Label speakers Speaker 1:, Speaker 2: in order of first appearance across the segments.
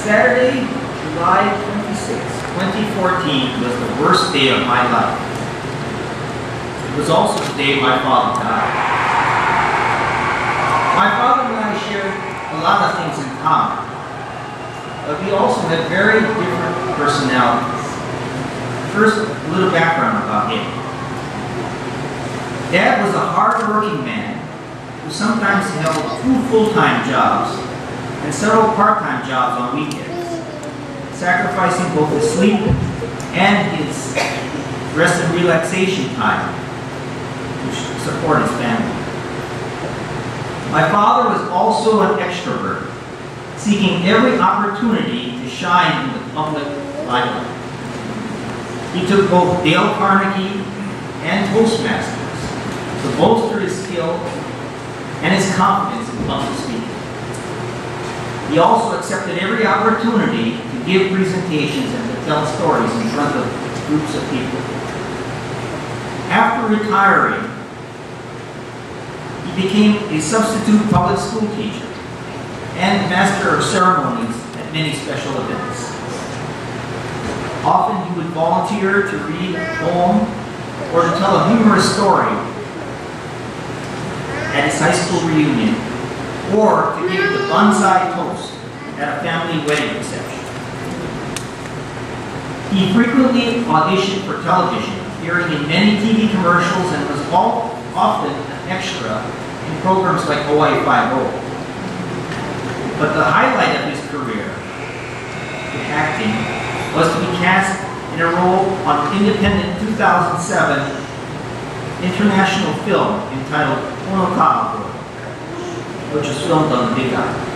Speaker 1: Saturday, July 26, 2014 was the worst day of my life. It was also the day my father died. My father and I shared a lot of things in common, but we also had very different personalities. First, a little background about him. Dad was a hard-working man who sometimes held 2 full-time jobs and several part-time jobs on weekends, sacrificing both his sleep and his rest and relaxation time to support his family. My father was also an extrovert, seeking every opportunity to shine in the public limelight. He took both Dale Carnegie and Toastmasters to bolster his skill and his confidence in public speaking. He also accepted every opportunity to give presentations and to tell stories in front of groups of people. After retiring, he became a substitute public school teacher and master of ceremonies at many special events. Often he would volunteer to read a poem or to tell a humorous story at his high school reunion, or to give the bonsai toast at a family wedding reception. He frequently auditioned for television, appearing in many TV commercials, and was often an extra in programs like Hawaii Five-0. But the highlight of his career in acting was to be cast in a role on independent 2007 international film entitled Honoka'a, which was filmed on the Big Island.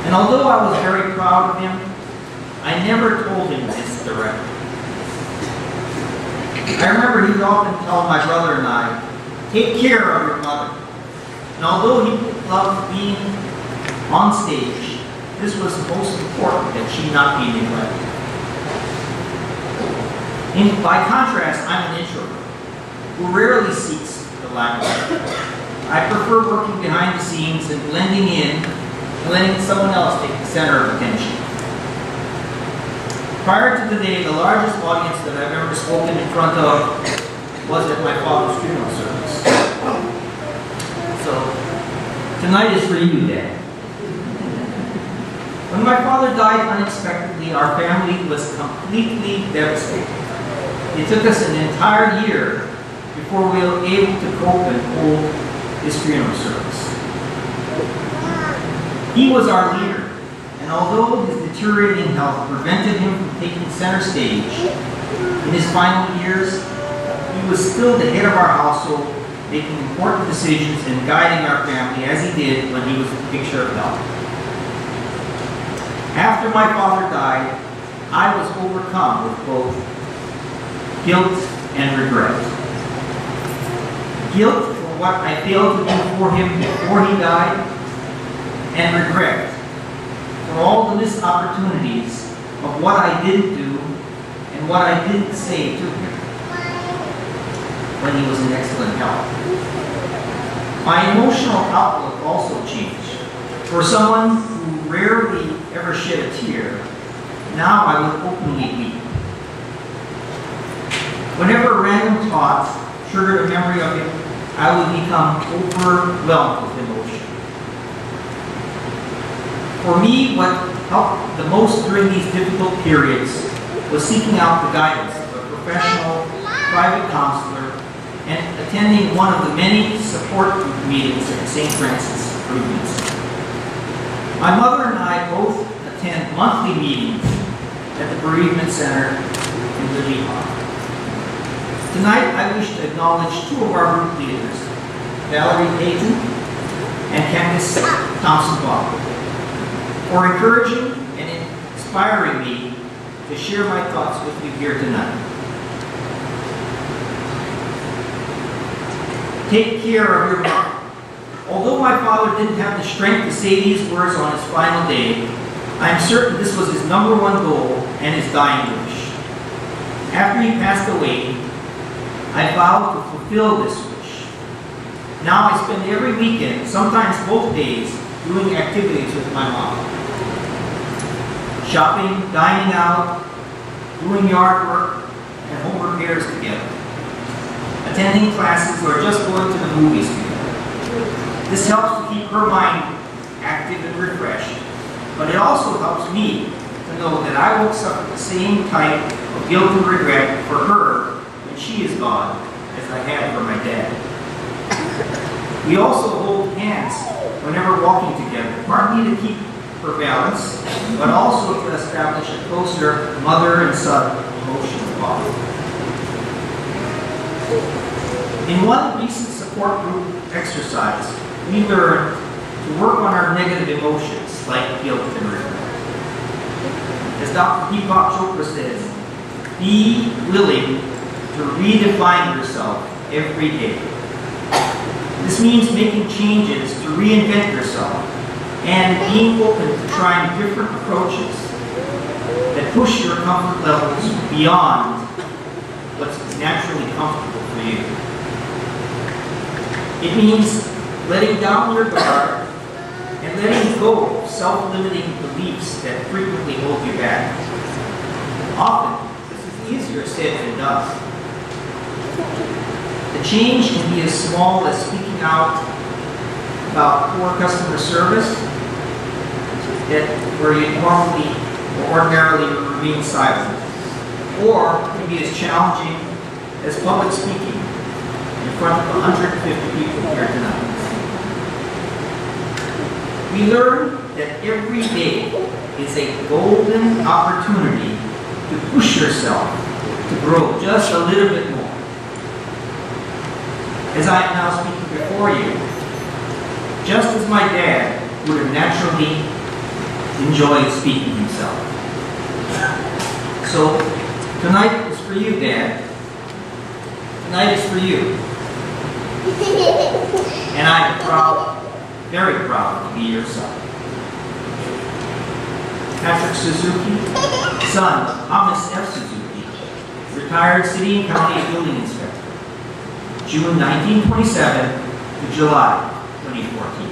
Speaker 1: And although I was very proud of him, I never told him this directly. I remember he would often tell my brother and I, "Take care of your mother." And although he loved being on stage, this was most important that she not be neglected. By contrast, I'm an introvert who rarely seeks the limelight. I prefer working behind the scenes and blending in and letting someone else take the center of attention. Prior to today, the largest audience that I've ever spoken in front of was at my father's funeral service. So, tonight is for you, Dad. When my father died unexpectedly, our family was completely devastated. It took us an entire year before we were able to cope and hold his funeral service. He was our leader, and although his deteriorating health prevented him from taking center stage in his final years, he was still the head of our household, making important decisions and guiding our family as he did when he was the picture of health. After my father died, I was overcome with both guilt and regret. Guilt for what I failed to do for him before he died, and regret for all the missed opportunities of what I didn't do and what I didn't say to him when he was in excellent health. My emotional outlook also changed. For someone who rarely ever shed a tear, now I would openly weep. Whenever random thoughts triggered a memory of him, I would become overwhelmed with emotion. For me, what helped the most during these difficult periods was seeking out the guidance of a professional private counselor and attending one of the many support group meetings at St. Francis Bereavement Center. My mother and I both attend monthly meetings at the Bereavement Center in Lehigh. Tonight, I wish to acknowledge 2 of our group leaders, Valerie Payton and Candace Thompson-Bach, for encouraging and inspiring me to share my thoughts with you here tonight. Take care of your mother. Although my father didn't have the strength to say these words on his final day, I am certain this was his #1 goal and his dying wish. After he passed away, I vowed to fulfill this wish. Now I spend every weekend, sometimes both days, doing activities with my mom. Shopping, dining out, doing yard work, and home repairs together. Attending classes or just going to the movies together. This helps to keep her mind active and refreshed, but it also helps me to know that I won't suffer the same type of guilt and regret for her when she is gone as I had for my dad. We also hold hands whenever walking together, partly to keep her balance, but also to establish a closer mother and son emotional bond. In one recent support group exercise, we learned to work on our negative emotions like guilt and regret. As Dr. Deepak Chopra says, be willing to redefine yourself every day. This means making changes to reinvent yourself and being open to trying different approaches that push your comfort levels beyond what's naturally comfortable for you. It means letting down your guard and letting go of self-limiting beliefs that frequently hold you back. Often, this is easier said than done. The change can be as small as speaking out about poor customer service where you normally or ordinarily remain silent, or it can be as challenging as public speaking in front of 150 people here tonight. We learn that every day is a golden opportunity to push yourself to grow just a little bit more. As I am now speaking before you, just as my dad would have naturally enjoyed speaking himself. So, tonight is for you, Dad. Tonight is for you. And I am proud, very proud to be your son. Patrick Suzuki, son of Thomas F. Suzuki, retired city and county building inspector, June 1927 to July 2014.